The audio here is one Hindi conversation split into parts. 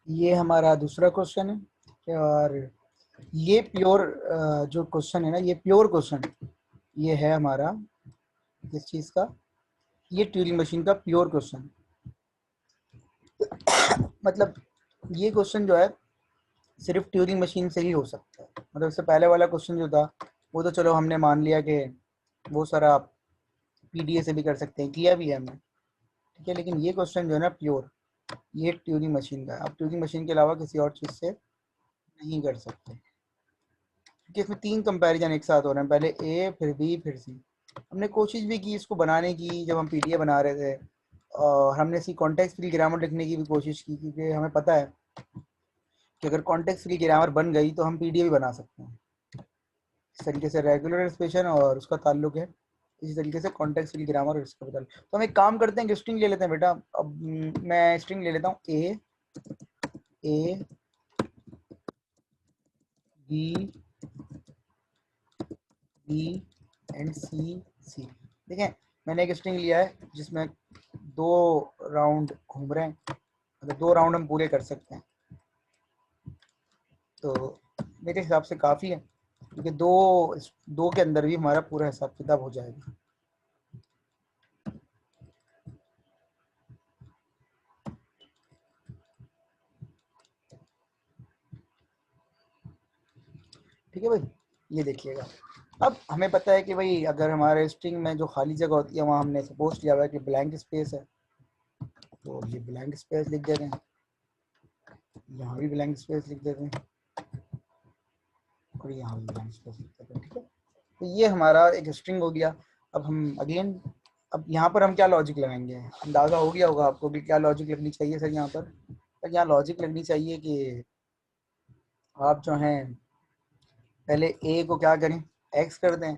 ये हमारा दूसरा क्वेश्चन है और ये प्योर जो क्वेश्चन है ना, ये प्योर क्वेश्चन ये है हमारा किस चीज़ का, ये ट्यूरिंग मशीन का प्योर क्वेश्चन। मतलब ये क्वेश्चन जो है सिर्फ ट्यूरिंग मशीन से ही हो सकता है। मतलब इससे पहले वाला क्वेश्चन जो था वो तो चलो हमने मान लिया कि वो सारा आप पीडीए से भी कर सकते हैं, किया भी है हमने, ठीक है। लेकिन ये क्वेश्चन जो है ना प्योर, ये ट्यूरिंग मशीन का है। आप ट्यूरिंग मशीन के अलावा किसी और चीज़ से नहीं कर सकते, क्योंकि इसमें 3 कंपैरिजन एक साथ हो रहे हैं, पहले ए फिर बी फिर सी। हमने कोशिश भी की इसको बनाने की जब हम पीडीए बना रहे थे, और हमने इसकी कॉन्टेक्स्ट फ्री ग्रामर लिखने की भी कोशिश की, क्योंकि हमें पता है कि अगर कॉन्टेक्स्ट फ्री ग्रामर बन गई तो हम पीडीए भी बना सकते हैं। इस तरीके से रेगुलर एक्सप्रेशन और उसका ताल्लुक है, इसी तरीके से कॉन्टेक्स्ट फ्री ग्रामर और इसका बदल। तो हम एक काम करते हैं कि स्ट्रिंग ले लेते हैं बेटा। अब मैं स्ट्रिंग ले लेता हूँ ए बी बी एंड सी सी। देखें, मैंने एक स्ट्रिंग लिया है जिसमें 2 राउंड घूम रहे हैं, मतलब 2 राउंड हम पूरे कर सकते हैं। तो मेरे हिसाब से काफ़ी है, क्योंकि दो के अंदर भी हमारा पूरा हिसाब किताब हो जाएगा। ठीक है भाई, ये देखिएगा। अब हमें पता है कि भाई अगर हमारे स्ट्रिंग में जो खाली जगह होती है वहाँ हमने सपोज किया हुआ है कि ब्लैंक स्पेस है, तो ये ब्लैंक स्पेस लिख देते हैं, यहाँ भी ब्लैंक स्पेस लिख देते हैं, और यहाँ भी ब्लैंक स्पेस लिख देते हैं। ठीक है, तो ये हमारा एक स्ट्रिंग हो गया। अब हम अगेन, अब यहाँ पर हम क्या लॉजिक लगाएंगे, अंदाज़ा हो गया होगा आपको कि क्या लॉजिक लगनी चाहिए सर। यहाँ पर यहाँ लॉजिक लगनी चाहिए कि आप जो हैं पहले ए को क्या करें, एक्स कर दें,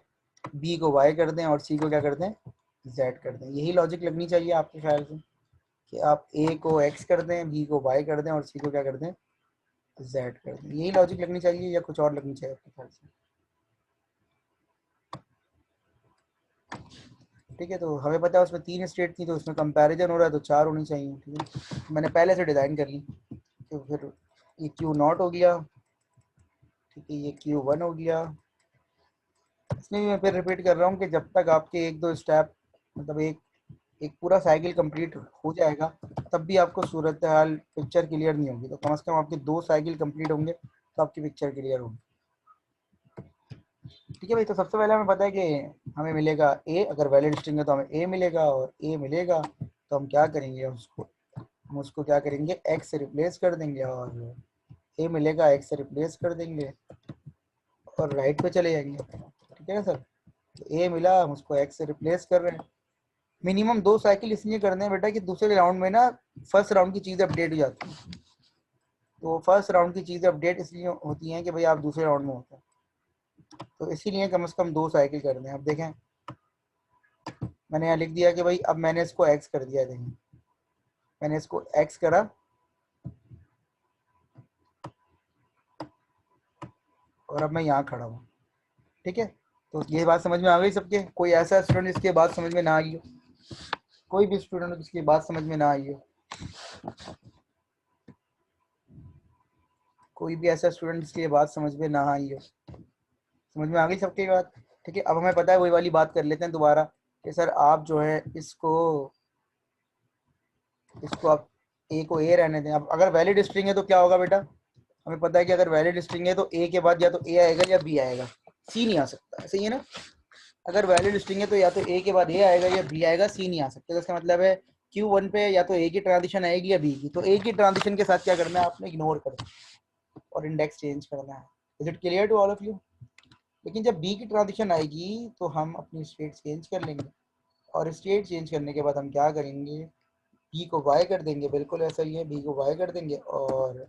बी को वाई कर दें और सी को क्या कर दें, जेड कर दें। यही लॉजिक लगनी चाहिए आपके ख्याल से, कि आप ए को एक्स कर दें, बी को वाई कर दें और सी को क्या कर दें, जेड कर दें। यही लॉजिक लगनी चाहिए या कुछ और लगनी चाहिए आपके ख्याल से? ठीक है, तो हमें पता है उसमें 3 स्टेट थी, तो उसमें कंपैरिजन हो रहा है तो 4 होनी चाहिए। ठीक है, मैंने पहले से डिज़ाइन कर ली, तो फिर ये क्यू नॉट हो गया, ठीक है, ये क्यू वन हो गया। इसमें भी मैं फिर रिपीट कर रहा हूँ कि जब तक आपके 1-2 स्टेप, मतलब एक पूरा साइकिल कंप्लीट हो जाएगा, तब भी आपको सूरत हाल पिक्चर क्लियर नहीं होगी। तो कम से कम आपके 2 साइकिल कंप्लीट होंगे तो आपकी पिक्चर क्लियर होगी। ठीक है भाई, तो सबसे पहले हमें पता है कि हमें मिलेगा ए, अगर वैलिड स्ट्रिंग है तो हमें ए मिलेगा, और ए मिलेगा तो हम क्या करेंगे, हम उसको क्या करेंगे, एक्स से रिप्लेस कर देंगे, और ए मिलेगा एक्स से रिप्लेस कर देंगे और राइट पे चले जाएंगे। ठीक है ना सर, तो ए मिला, हम उसको एक्स से रिप्लेस कर रहे हैं। मिनिमम 2 साइकिल इसलिए करने हैं बेटा कि दूसरे राउंड में ना फर्स्ट राउंड की चीज़ अपडेट हो जाती है। तो फर्स्ट राउंड की चीज़ें अपडेट इसलिए होती हैं कि भाई आप दूसरे राउंड में होते हैं, तो इसीलिए कम से कम 2 साइकिल करने हैं। अब देखें, मैंने यहाँ लिख दिया कि भाई अब मैंने इसको एक्स कर दिया। देखें, मैंने इसको एक्स करा और अब मैं यहाँ खड़ा हूँ। ठीक है, तो ये बात समझ में आ गई सबके? कोई ऐसा स्टूडेंट जिसकी बात समझ में ना आई हो? कोई भी स्टूडेंट जिसकी बात समझ में ना आई हो? कोई भी ऐसा स्टूडेंट जिसकी बात समझ में ना आई हो? समझ में आ गई सबकी बात? ठीक है, अब हमें पता है, वही वाली बात कर लेते हैं दोबारा कि सर आप जो है इसको इसको आप ए को ए रहने दें। अब अगर वैलिड स्ट्रिंग है तो क्या होगा बेटा, हमें पता है कि अगर वैलिड स्ट्रिंग है तो ए के बाद या तो ए आएगा या बी आएगा, सी नहीं आ सकता। सही है ना? अगर वैलिड स्ट्रिंग है तो या तो ए के बाद ए आएगा या बी आएगा, सी नहीं आ सकता। तो इसका मतलब है Q1 पे या तो ए की ट्रांजिशन आएगी या बी की। तो ए की ट्रांजिशन के साथ क्या करना है, आपने इग्नोर करना और इंडेक्स चेंज करना है। Is it clear to all of you? लेकिन जब बी की ट्रांजिशन आएगी तो हम अपनी स्टेट चेंज कर लेंगे, और स्टेट चेंज करने के बाद हम क्या करेंगे, बी को वाई कर देंगे। बिल्कुल ऐसा ही है, बी को वाई कर देंगे और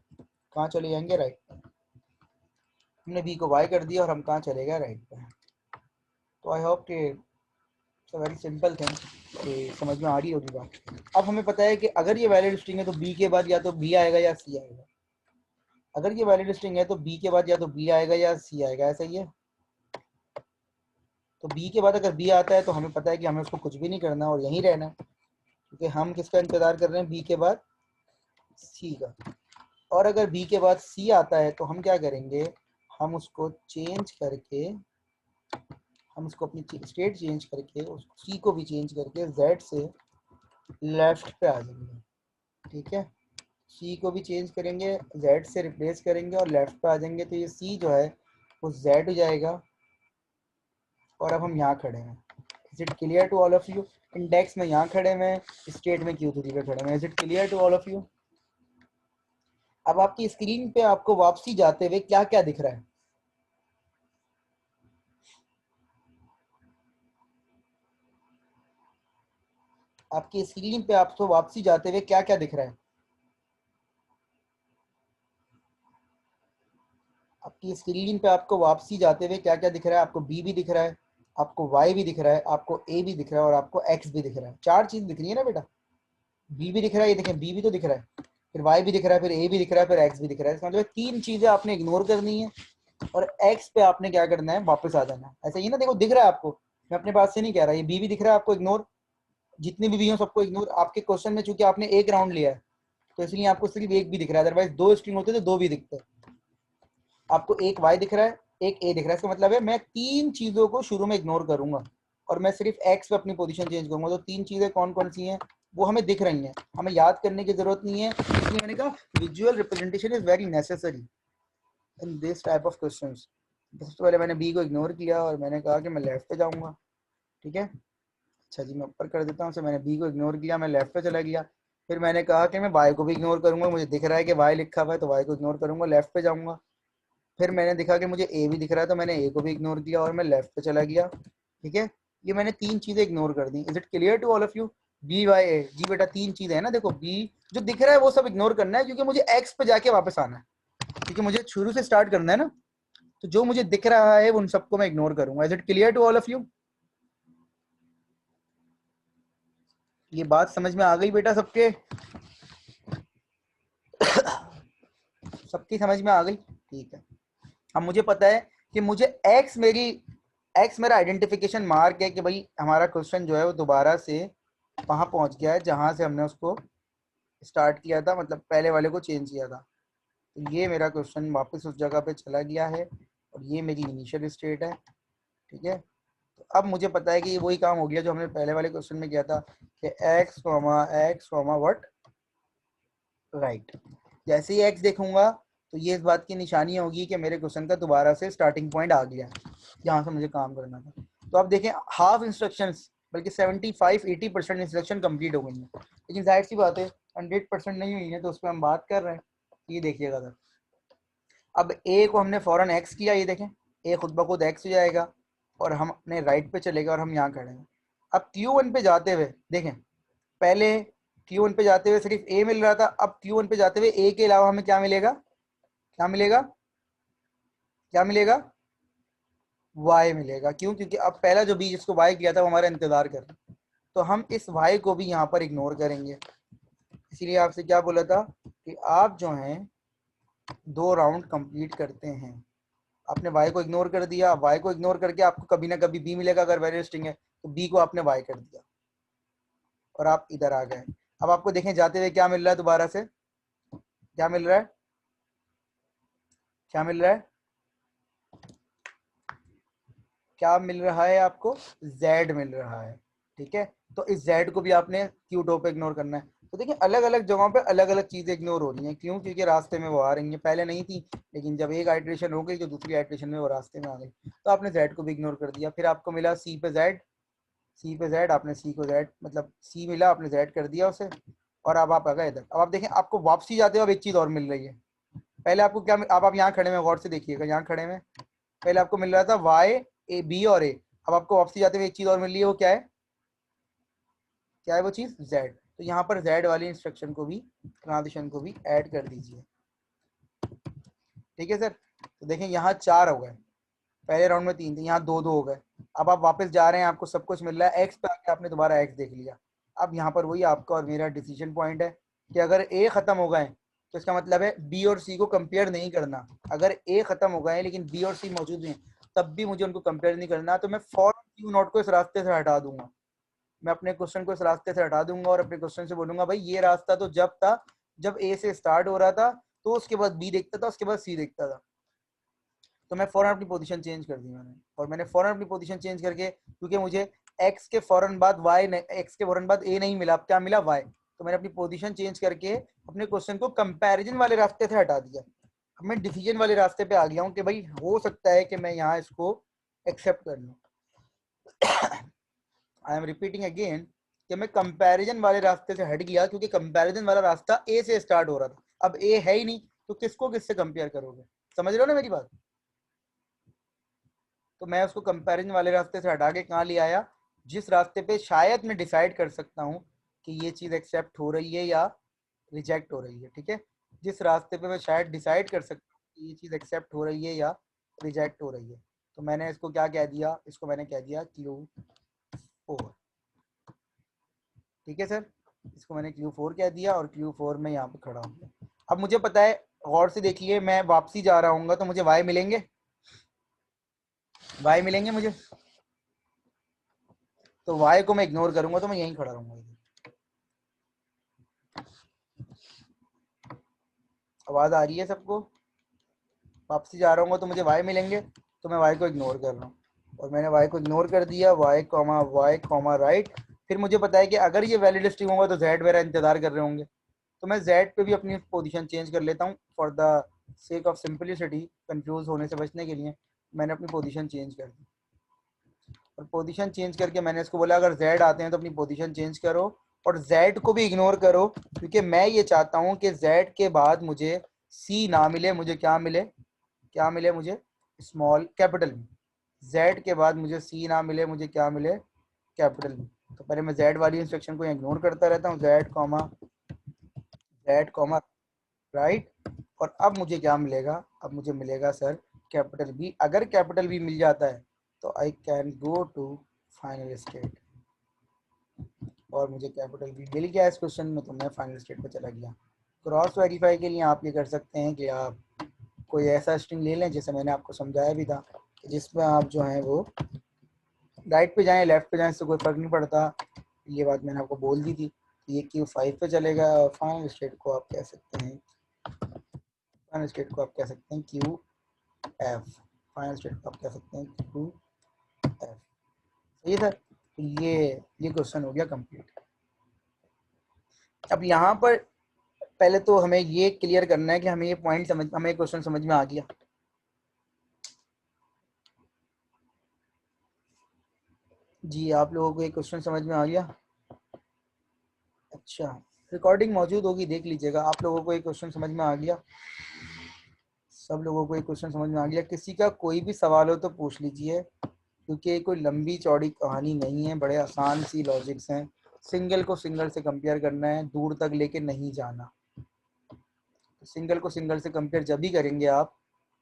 कहाँ चले जाएंगे, राइट पे। हमने बी को वाई कर दिया और हम कहाँ चले गए, राइट पे। तो आई होप कि वेरी सिंपल थिंग, कि समझ में आ रही होगी बात। अब हमें पता है कि अगर ये वैलिड स्ट्रिंग है तो बी के बाद या तो बी आएगा या सी आएगा। अगर ये वैलिड स्ट्रिंग है तो बी के बाद या तो बी आएगा या सी आएगा, ऐसा ही है। तो बी के बाद अगर बी आता है तो हमें पता है कि हमें उसको कुछ भी नहीं करना और यहीं रहना है, क्योंकि हम किसका इंतजार कर रहे हैं, बी के बाद सी का। और अगर बी के बाद सी आता है तो हम क्या करेंगे, हम उसको चेंज करके, हम उसको अपनी स्टेट चेंज करके, उस सी को भी चेंज करके जेड से लेफ्ट पे आ जाएंगे। ठीक है, सी को भी चेंज करेंगे, जेड से रिप्लेस करेंगे और लेफ्ट पे आ जाएंगे, तो ये सी जो है वो जेड हो जाएगा। और अब हम यहाँ खड़े हैं। Is it clear to all of you? Index में यहाँ खड़े हैं, स्टेट में Q3 पे खड़े हैं। Is it clear to all of you? अब आपकी स्क्रीन पे आपको वापसी जाते हुए क्या क्या दिख रहा है? आपकी स्क्रीन पे आपको वापसी जाते हुए क्या क्या दिख रहा है? आपकी स्क्रीन पे आपको वापसी जाते हुए क्या क्या दिख रहा है? आपको बी भी दिख रहा है, आपको वाई भी दिख रहा है, आपको ए भी दिख रहा है और आपको एक्स भी दिख रहा है। चार चीज दिख रही है ना बेटा। बी भी दिख रहा है, ये देखें बी भी तो दिख रहा है, फिर वाई भी दिख रहा है, फिर ए भी दिख रहा है, फिर एक्स भी दिख रहा है। इसका मतलब तीन चीजें आपने इग्नोर करनी है और एक्स पे आपने क्या करना है, वापस आ जाना है। ऐसा ही ना, देखो दिख रहा है आपको, मैं अपने पास से नहीं कह रहा, ये बी भी दिख रहा है आपको, इग्नोर, जितने भी हो सबको इग्नोर। आपके क्वेश्चन में चूंकि आपने एक राउंड लिया है तो इसलिए आपको सिर्फ एक भी दिख रहा है, अदरवाइज दो स्ट्रिंग होते तो दो भी दिखते। आपको एक वाई दिख रहा है, एक ए दिख रहा है, इसका मतलब है मैं तीन चीजों को शुरू में इग्नोर करूंगा और मैं सिर्फ एक्स पे अपनी पोजीशन चेंज करूंगा। तो तीन चीजें कौन कौन सी हैं वो हमें दिख रही हैं, हमें याद करने की जरूरत नहीं है, इसलिए मैंने कहा visual representation is very necessary in this type of questions. सबसे पहले मैंने बी को इग्नोर किया और मैंने कहा कि मैं लेफ्ट पे जाऊंगा। ठीक है, अच्छा जी मैं ऊपर कर देता हूँ। मैंने बी को इग्नोर किया, मैं लेफ्ट पे चला गया। फिर मैंने कहा कि मैं वाई को भी इग्नोर करूंगा, मुझे दिख रहा है कि वाई लिखा हुआ है तो वाई को इग्नोर करूंगा, लेफ्ट पे जाऊंगा। फिर मैंने देखा कि मुझे ए भी दिख रहा है तो मैंने ए को भी इग्नोर किया और मैं लेफ्ट पे चला गया। ठीक है, ये मैंने तीन चीजें इग्नोर कर दी। Is it clear to all of you? B Y A, जी बेटा तीन चीजें है ना, देखो बी जो दिख रहा है वो सब इग्नोर करना है क्योंकि मुझे एक्स पे जाके वापस आना है, क्योंकि मुझे शुरू से स्टार्ट करना है ना। तो जो मुझे दिख रहा है उन सबको मैं इग्नोर करूंगा। Is it clear to all of you? ये बात समझ में आ गई बेटा सबके? सबकी समझ में आ गई? ठीक है, अब मुझे पता है कि मुझे एक्स मेरा आइडेंटिफिकेशन मार्क है कि भाई हमारा क्वेश्चन जो है वो दोबारा से वहां पहुंच गया है जहां से हमने उसको स्टार्ट किया था, मतलब पहले वाले को चेंज किया था। तो ये मेरा क्वेश्चन वापस उस जगह पे चला गया है और ये मेरी इनिशियल स्टेट है। ठीक है, तो अब मुझे पता है कि ये वही काम हो गया जो हमने पहले वाले क्वेश्चन में किया था कि एक्स कॉमा व्हाट राइट। जैसे ही एक्स देखूंगा तो ये इस बात की निशानी होगी कि मेरे क्वेश्चन का दोबारा से स्टार्टिंग पॉइंट आ गया जहाँ से मुझे काम करना था। तो आप देखें हाफ इंस्ट्रक्शंस बल्कि 75-80% इंस्ट्रक्शन कंप्लीट हो गई हैं, लेकिन जाहिर सी बात है 100% नहीं हुई है, तो उस पर हम बात कर रहे हैं। ये देखिएगा सर, अब ए को हमने फौरन एक्स किया, ये देखें ए खुद ब खुद एक्स हो जाएगा और हम अपने राइट पे चले गए और हम यहाँ खड़े हैं। अब Q1 पे जाते हुए देखें, पहले Q1 पे जाते हुए सिर्फ ए मिल रहा था, अब Q1 पे जाते हुए ए के अलावा हमें क्या मिलेगा, क्या मिलेगा, क्या मिलेगा, वाई मिलेगा। क्यों? क्योंकि अब पहला जो बी जिसको वाई किया था वो हमारा इंतजार कर रहा है, तो हम इस वाई को भी यहाँ पर इग्नोर करेंगे। इसीलिए आपसे क्या बोला था कि आप जो हैं 2 राउंड कंप्लीट करते हैं। आपने वाई को इग्नोर कर दिया, वाई को इग्नोर करके आपको कभी ना कभी बी मिलेगा अगर वेरी स्ट्रिंग है, तो बी को आपने वाई कर दिया और आप इधर आ गए। अब आपको देखें जाते हुए क्या मिल रहा है, दोबारा से क्या मिल रहा है, क्या मिल रहा है, क्या मिल रहा है आपको, z मिल रहा है। ठीक है, तो इस z को भी आपने Q2 पे इग्नोर करना है। तो देखिए अलग अलग जगहों पे अलग अलग चीजें इग्नोर हो रही हैं, क्यों? क्योंकि रास्ते में वो आ रही हैं, पहले नहीं थी लेकिन जब एक आइट्रेशन हो गई तो दूसरी आइट्रेशन में वो रास्ते में आ गई, तो आपने z को भी इग्नोर कर दिया। फिर आपको मिला c पे z, c पे z, आपने c को z मतलब c मिला, आपने z कर दिया उसे और अब आप आ गए इधर। अब आप देखें आपको वापसी जाते हुए अब एक चीज और मिल रही है। पहले आपको क्या आप यहाँ खड़े में गौर से देखिएगा, यहाँ खड़े में पहले आपको मिल रहा था वाई ए बी और ए, अब आपको वापसी जाते हुए एक चीज और मिल रही है, वो क्या है, क्या है वो चीज, जेड। तो यहाँ पर जेड वाली इंस्ट्रक्शन को भी, ट्रांजिशन को भी ऐड कर दीजिए। ठीक है सर, तो देखें यहाँ 4 हो गए, पहले राउंड में 3 थे, यहाँ 2-2 हो गए। अब आप वापस जा रहे हैं, आपको सब कुछ मिल रहा है, एक्स पे आके आपने दोबारा एक्स देख लिया। अब यहाँ पर वही आपका और मेरा डिसीजन पॉइंट है कि अगर ए खत्म हो गए तो इसका मतलब है बी और सी को कंपेयर नहीं करना। अगर ए खत्म हो गए लेकिन बी और सी मौजूद हैं तब भी मुझे उनको कंपेयर नहीं करना, तो मैं फॉरन क्यू नॉट को इस रास्ते से हटा दूंगा। मैं अपने क्वेश्चन को इस रास्ते से हटा दूंगा और अपने क्वेश्चन से बोलूंगा भाई ये रास्ता तो जब था जब ए से स्टार्ट हो रहा था तो उसके बाद बी देखता था, उसके बाद सी देखता था। तो मैं फौरन अपनी पोजीशन चेंज कर दी मैंने, और मैंने फौरन अपनी पोजीशन चेंज करके, क्योंकि मुझे एक्स के फौरन बाद वाई, एक्स के फौरन बाद ए नहीं मिला, अब क्या मिला, वाई। तो मैंने अपनी पोजीशन चेंज करके अपने क्वेश्चन को कंपैरिजन वाले रास्ते से हटा दिया। अब मैं डिसीजन वाले रास्ते पे आ गया हूँ कि भाई हो सकता है कि मैं यहाँ इसको एक्सेप्ट कर लूँ। आई एम रिपीटिंग अगेन कि मैं कंपैरिजन वाले रास्ते से हट गया, क्योंकि कंपैरिजन वाला रास्ता ए से स्टार्ट हो रहा था। अब ए है ही नहीं, तो किसको किससे कंपेयर करोगे? समझ रहे हो ना मेरी बात? तो मैं उसको कंपैरिजन वाले रास्ते से हटा के कहाँ ले आया, जिस रास्ते पे शायद मैं डिसाइड कर सकता हूँ कि ये चीज़ एक्सेप्ट हो रही है या रिजेक्ट हो रही है। ठीक है, जिस रास्ते पे मैं शायद डिसाइड कर सकता हूँ कि ये चीज़ एक्सेप्ट हो रही है या रिजेक्ट हो रही है, तो मैंने इसको क्या कह दिया, इसको मैंने कह दिया Q4। ठीक है सर, इसको मैंने Q4 कह दिया, और Q4 में यहाँ पे खड़ा हो गया। अब मुझे पता है, गौर से देखिए, मैं वापसी जा रहा हूँ तो मुझे वाई मिलेंगे, वाई मिलेंगे मुझे। तो वाई को मैं इग्नोर करूंगा, तो मैं यहीं खड़ा रहूंगा। आवाज आ रही है सबको? वापसी जा रहा हूँ तो मुझे वाई मिलेंगे, तो मैं वाई को इग्नोर कर रहा हूँ, और मैंने वाई को इग्नोर कर दिया, वाई कॉमा राइट। फिर मुझे पता है कि अगर ये वैलिड स्ट्रिंग होगा तो जेड मेरा इंतजार कर रहे होंगे, तो मैं जेड पे भी अपनी पोजीशन चेंज कर लेता हूँ for the sake of simplicity, confuse होने से बचने के लिए मैंने अपनी पोजीशन चेंज कर दी। और पोजीशन चेंज करके मैंने इसको बोला अगर जेड आते हैं तो अपनी पोजीशन चेंज करो, और जेड को भी इग्नोर करो, क्योंकि मैं ये चाहता हूँ कि जेड के बाद मुझे सी ना मिले, मुझे क्या मिले, क्या मिले मुझे, स्मॉल कैपिटल में। जेड के बाद मुझे सी ना मिले, मुझे क्या मिले, कैपिटल में। तो पहले मैं जेड वाली इंस्ट्रक्शन को इग्नोर करता रहता हूँ, जेड कॉमा राइट। और अब मुझे क्या मिलेगा, अब मुझे मिलेगा सर कैपिटल बी। अगर कैपिटल बी मिल जाता है तो I can go to final state, और मुझे कैपिटल बी मिल गया इस क्वेश्चन में, तो मैं फाइनल स्टेट पे चला गया। क्रॉस वेरीफाई के लिए आप ये कर सकते हैं कि आप कोई ऐसा स्ट्रिंग ले लें, जैसे मैंने आपको समझाया भी था, जिसमें आप जो है वो राइट पे जाएं लेफ्ट पे जाएं, इससे कोई फर्क नहीं पड़ता। ये बात मैंने आपको बोल दी थी। ये Q5 पे चलेगा, और फाइनल स्टेट को आप कह सकते हैं, फाइनल स्टेट को आप कह सकते हैं QF, फाइनल स्टेट को आप कह सकते हैं QF। सही है सर? तो ये क्वेश्चन हो गया कंप्लीट। अब यहाँ पर पहले तो हमें ये क्लियर करना है कि हमें ये पॉइंट समझ, हमें क्वेश्चन समझ में आ गया। जी, आप लोगों को ये क्वेश्चन समझ में आ गया? अच्छा, रिकॉर्डिंग मौजूद होगी, देख लीजिएगा। आप लोगों को ये क्वेश्चन समझ में आ गया? सब लोगों को ये क्वेश्चन समझ में आ गया? किसी का कोई भी सवाल हो तो पूछ लीजिए, क्योंकि ये कोई लंबी चौड़ी कहानी नहीं है, बड़े आसान सी लॉजिक्स हैं। सिंगल को सिंगल से कंपेयर करना है, दूर तक लेके नहीं जाना। सिंगल को सिंगल से कंपेयर जब भी करेंगे आप,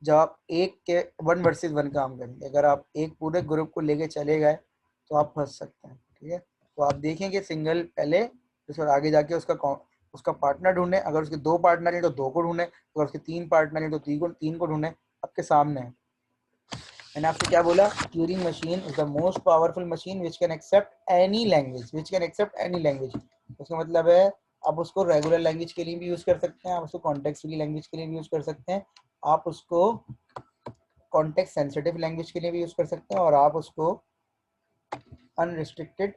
जब आप एक के 1 वर्सेस 1 काम करेंगे। अगर आप एक पूरे ग्रुप को लेके चले गए तो आप फंस सकते हैं। ठीक है, तो आप देखेंगे सिंगल पहले, फिर आगे जाके उसका पार्टनर ढूंढे। अगर उसके 2 पार्टनर हैं तो 2 को ढूंढे, अगर उसके 3 पार्टनर हैं तो 3 को ढूंढे। आपके सामने है। मैंने आपसे क्या बोला? Turing machine is the most powerful machine which can accept any language, which can accept any language. उसका मतलब है आप उसको रेगुलर लैंग्वेज के लिए भी यूज कर सकते हैं, आप उसको कॉन्टेक्स्ट लैंग्वेज के लिए भी यूज कर सकते हैं, आप उसको कॉन्टेक्स्ट सेंसिटिव लैंग्वेज के लिए भी यूज कर सकते हैं, और आप उसको अनरिस्ट्रिक्टेड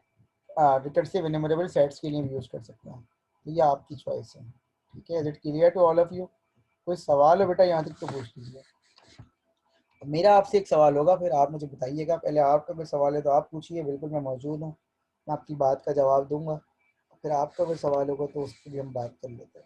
रिकर्सिव इन्यूमरेबल सेट्स के लिए भी यूज कर सकते हैं। तो ये आपकी चॉइस है। ठीक है, is it clear to all of you? कोई सवाल हो बेटा यहाँ तक तो पूछ लीजिए। मेरा आपसे एक सवाल होगा, फिर आप मुझे बताइएगा। पहले आपका कोई सवाल है तो आप पूछिए, बिल्कुल मैं मौजूद हूँ, मैं आपकी बात का जवाब दूंगा। फिर आपका कोई सवाल होगा तो उसके लिए हम बात कर लेते हैं।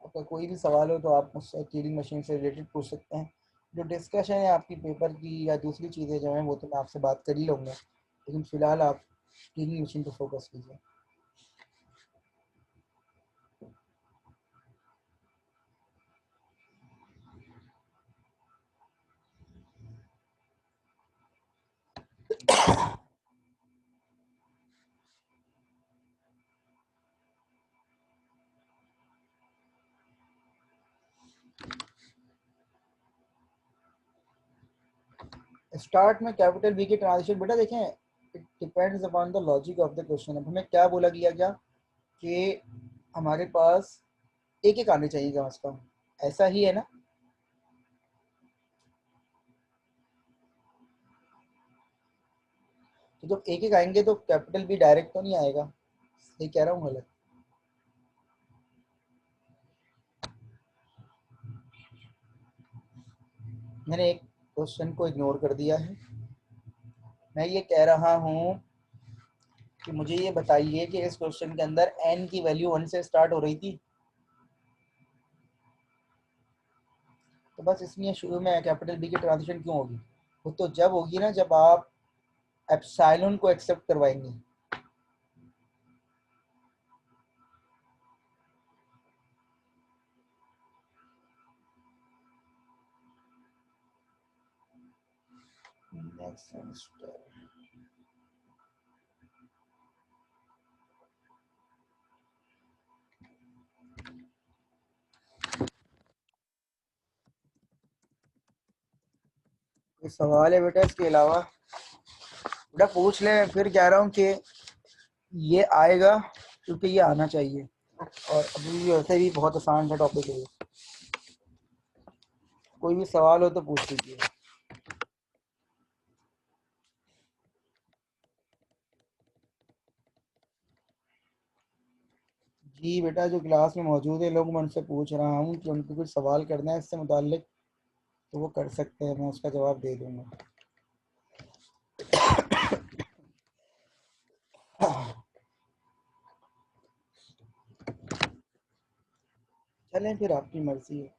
आपका कोई भी सवाल हो तो आप मुझसे ट्यूरिंग मशीन से रिलेटेड पूछ सकते हैं। जो डिस्कशन है आपकी पेपर की या दूसरी चीज़ें जो हैं वो तो मैं आपसे बात कर ही लूँगा, लेकिन फ़िलहाल आप ट्यूरिंग मशीन पर फोकस कीजिए। स्टार्ट में कैपिटल बी की ट्रांजिशन बेटा देखें, it depends upon the logic of the question. अब हमें क्या बोला गया क्या कि हमारे पास एक एक आने चाहिए कम से कम, ऐसा ही है ना। तो जब एक एक आएंगे तो कैपिटल बी डायरेक्ट तो नहीं आएगा, ये कह रहा हूँ गलत? मैंने एक क्वेश्चन को इग्नोर कर दिया है। मैं ये कह रहा हूँ कि मुझे ये बताइए कि इस क्वेश्चन के अंदर n की वैल्यू 1 से स्टार्ट हो रही थी, तो बस इसलिए शुरू में कैपिटल बी की ट्रांजिशन क्यों होगी? वो तो जब होगी ना जब आप एप्सिलॉन को एक्सेप्ट करवाएंगे। नेक्स्ट सेमेस्टर ये सवाल है बेटा, इसके अलावा बेटा पूछ ले। फिर कह रहा हूँ कि ये आएगा क्योंकि ये आना चाहिए, और अभी वैसे भी बहुत आसान सा टॉपिक है। कोई भी सवाल हो तो पूछ लीजिए। जी बेटा, जो क्लास में मौजूद है लोग, मैं उनसे पूछ रहा हूँ कि उनको कुछ सवाल करना है इससे मुतालिक, तो वो कर सकते हैं, मैं उसका जवाब दे दूंगा। चलें फिर, आपकी मर्जी है।